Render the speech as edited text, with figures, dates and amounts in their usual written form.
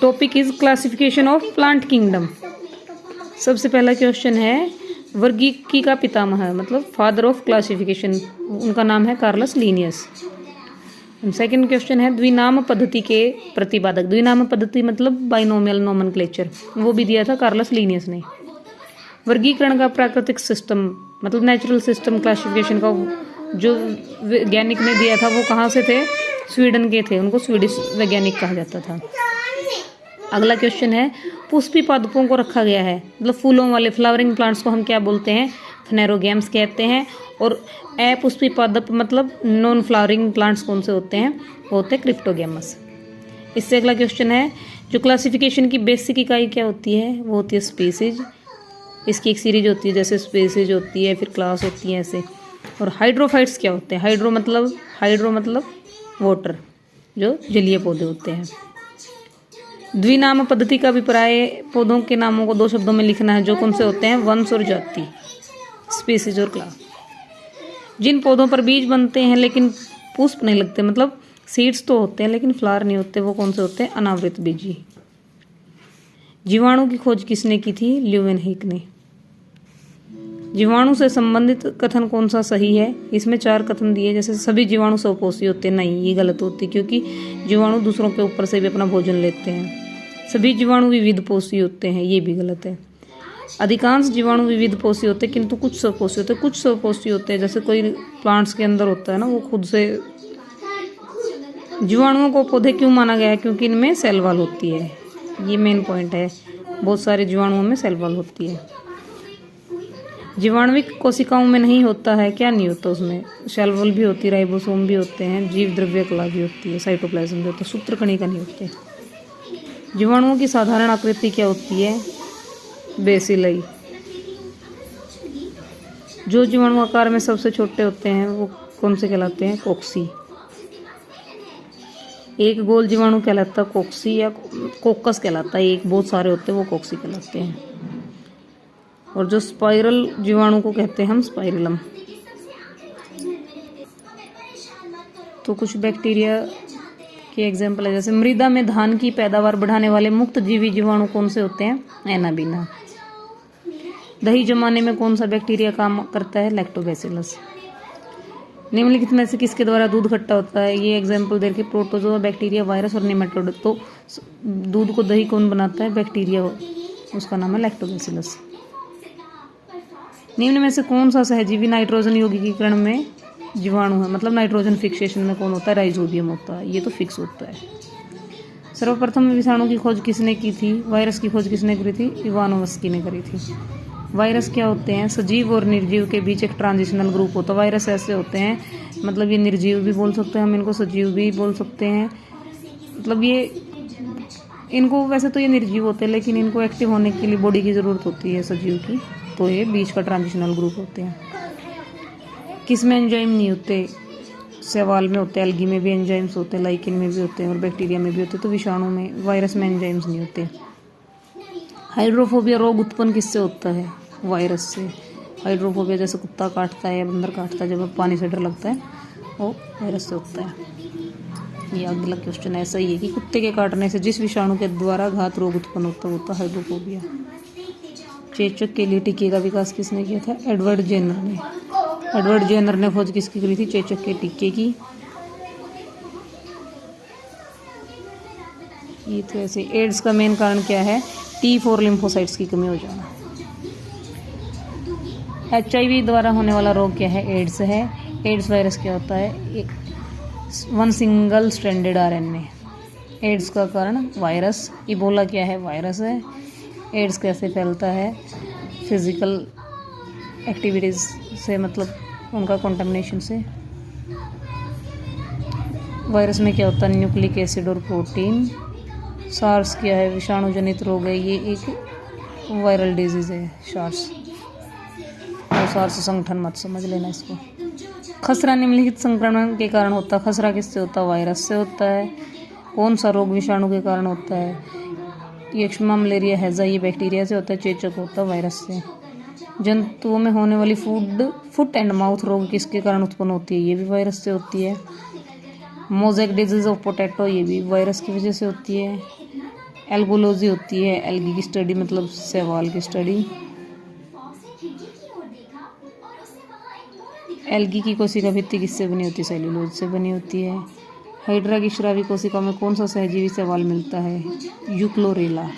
Topic is classification of plant kingdom. सबसे पहला question है वर्गीकी का पितामह मतलब फादर ऑफ क्लासिफिकेशन, उनका नाम है कार्लस लीनियस। सेकंड क्वेश्चन है द्विनाम पद्धति के प्रतिपादक। द्विनाम पद्धति मतलब बाइनोमियल नोमेनक्लेचर, वो भी दिया था कार्लस लीनियस ने। वर्गीकरण का प्राकृतिक सिस्टम मतलब नेचुरल सिस्टम क्लासिफिकेशन का जो वैज्ञानिक ने दिया था वो कहाँ से थे, स्वीडन के थे, उनको स्वीडिश वैज्ञानिक कहा जाता था। अगला क्वेश्चन है पुष्पी पादपों को रखा गया है मतलब फूलों वाले फ्लावरिंग प्लांट्स को हम क्या बोलते हैं, फ्नेरोगैम्स कहते हैं। और अपुष्पी पादप मतलब नॉन फ्लावरिंग प्लांट्स कौन से होते हैं, वो होते हैं क्रिप्टोगैमस। इससे अगला क्वेश्चन है जो क्लासिफिकेशन की बेसिक इकाई क्या होती है, वो होती है स्पीसीज। इसकी एक सीरीज होती है जैसे स्पीसीज होती है, फिर क्लास होती है ऐसे। और हाइड्रोफाइट्स क्या होते हैं, हाइड्रो मतलब वाटर, जो जलीय पौधे होते हैं। द्विनाम पद्धति का अभिप्राय पौधों के नामों को 2 शब्दों में लिखना है, जो कौन से होते हैं, वंश और जाति, स्पीसीज और क्लास। जिन पौधों पर बीज बनते हैं लेकिन पुष्प नहीं लगते मतलब सीड्स तो होते हैं लेकिन फ्लावर नहीं होते, वो कौन से होते हैं, अनावृत बीजी। जीवाणु की खोज किसने की थी, ल्यूवेनहिक ने। जीवाणु से संबंधित कथन कौन सा सही है, इसमें 4 कथन दिए जैसे सभी जीवाणु स्वपोषी होते हैं, नहीं ये गलत होती क्योंकि जीवाणु दूसरों के ऊपर से भी अपना भोजन लेते हैं। सभी जीवाणु विविध पोषी होते हैं, ये भी गलत है। अधिकांश जीवाणु विविध पोषी होते हैं किंतु कुछ स्वपोषी होते हैं, कुछ स्वपोषी होते हैं जैसे कोई प्लांट्स के अंदर होता है ना वो खुद से। जीवाणुओं को पौधे क्यों माना गया है, क्योंकि इनमें सेल वॉल होती है, ये मेन पॉइंट है। बहुत सारे जीवाणुओं में सेल वॉल होती है। जीवाणुविक कोशिकाओं में नहीं होता है, क्या नहीं होता उसमें, सेल वॉल भी होती है, राइबोसोम भी होते हैं, जीव द्रव्य कला भी होती है, साइटोप्लाज्म भी होता है, सूत्रकणिका नहीं होते। जीवाणुओं की साधारण आकृति क्या होती है, बेसिलई। जो जीवाणु आकार में सबसे छोटे होते हैं वो कौन से कहलाते हैं, कोक्सी। एक गोल जीवाणु कहलाता है कोक्सी या कोकस कहलाता है, एक बहुत सारे होते हैं वो कोक्सी कहलाते हैं। और जो स्पाइरल जीवाणु को कहते हैं हम स्पाइरलम। तो कुछ बैक्टीरिया के एग्जाम्पल है जैसे मृदा में धान की पैदावार बढ़ाने वाले मुक्त जीवी जीवाणु कौन से होते हैं, एनाबीना। दही जमाने में कौन सा बैक्टीरिया काम करता है, लैक्टोबैसिलस। निम्नलिखित में से किसके द्वारा दूध खट्टा होता है, ये एग्जाम्पल देखिए प्रोटोजोआ, बैक्टीरिया, वायरस और निमेटोड। तो दूध को दही कौन बनाता है, बैक्टीरिया, उसका नाम है लैक्टोबैसिलस। निम्न में से कौन सा सहजीवी नाइट्रोजन यौगिकीकरण में जीवाणु है, मतलब नाइट्रोजन फिक्सेशन में कौन होता है, राइजोबियम होता है, ये तो फिक्स होता है। सर्वप्रथम विषाणु की खोज किसने की थी, वायरस की खोज किसने करी थी, इवानोव्स्की ने करी थी। वायरस क्या होते हैं, सजीव और निर्जीव के बीच एक ट्रांजिशनल ग्रुप होता है। वायरस ऐसे होते हैं मतलब ये निर्जीव भी बोल सकते हैं हम इनको, सजीव भी बोल सकते हैं, मतलब ये इनको वैसे तो ये निर्जीव होते हैं लेकिन इनको एक्टिव होने के लिए बॉडी की ज़रूरत होती है सजीव की, तो ये बीच का ट्रांजिशनल ग्रुप होते हैं। किसमें एंजाइम नहीं होते, शैवाल में होते हैं, एल्गी में भी एंजाइम्स होते हैं, लाइकेन में भी होते हैं और बैक्टीरिया में भी होते हैं। तो विषाणु में, वायरस में एंजाइम्स नहीं होते। हाइड्रोफोबिया रोग उत्पन्न किससे होता है, वायरस से। हाइड्रोफोबिया जैसे कुत्ता काटता है या बंदर काटता है, जब पानी से डर लगता है, वो वायरस से होता है। ये अगला क्वेश्चन ऐसा ही है कि कुत्ते के काटने से जिस विषाणु के द्वारा घात रोग उत्पन्न होता है हाइड्रोफोबिया। चेचक के लिए टीके का विकास किसने किया था, एडवर्ड जेनर ने। एडवर्ड जेनर ने खोज किसकी करी थी, चेचक के टीके की। ये तो ऐसे। एड्स का मेन कारण क्या है, T4 लिम्फोसाइट्स की कमी हो जाना। HIV द्वारा होने वाला रोग क्या है, एड्स है। एड्स वायरस क्या होता है, 1 सिंगल स्ट्रैंडेड RNA। एड्स का कारण वायरस। इबोला क्या है, वायरस है। एड्स कैसे फैलता है, फिजिकल एक्टिविटीज़ से, मतलब उनका कंटामिनेशन से। वायरस में क्या होता है, न्यूक्लिक एसिड और प्रोटीन। सार्स क्या है, विषाणु जनित रोग है, ये एक वायरल डिजीज़ है सार्स। और सार्स संगठन मत समझ लेना इसको। खसरा निम्नलिखित संक्रमण के कारण होता है। खसरा किससे होता है, वायरस से होता है। कौन सा रोग विषाणु के कारण होता है, यक्ष्मा, मलेरिया, हैजा, ये बैक्टीरिया से होता है। चेचक होता है वायरस से। जंतुओं में होने वाली फुट एंड माउथ रोग किसके कारण उत्पन्न होती है, ये भी वायरस से होती है। मोज़ेक डिजीज ऑफ पोटैटो, ये भी वायरस की वजह से होती है। एल्गोलॉजी होती है एल्गी की स्टडी, मतलब शैवाल की स्टडी। एल्गी की कोशिका भित्ति किससे बनी होती है? सेल्यूलोज से बनी होती है। हाइड्रा की स्रावी कोशिका में कौन सा सहजीवी शैवाल मिलता है? यूक्लोरेला।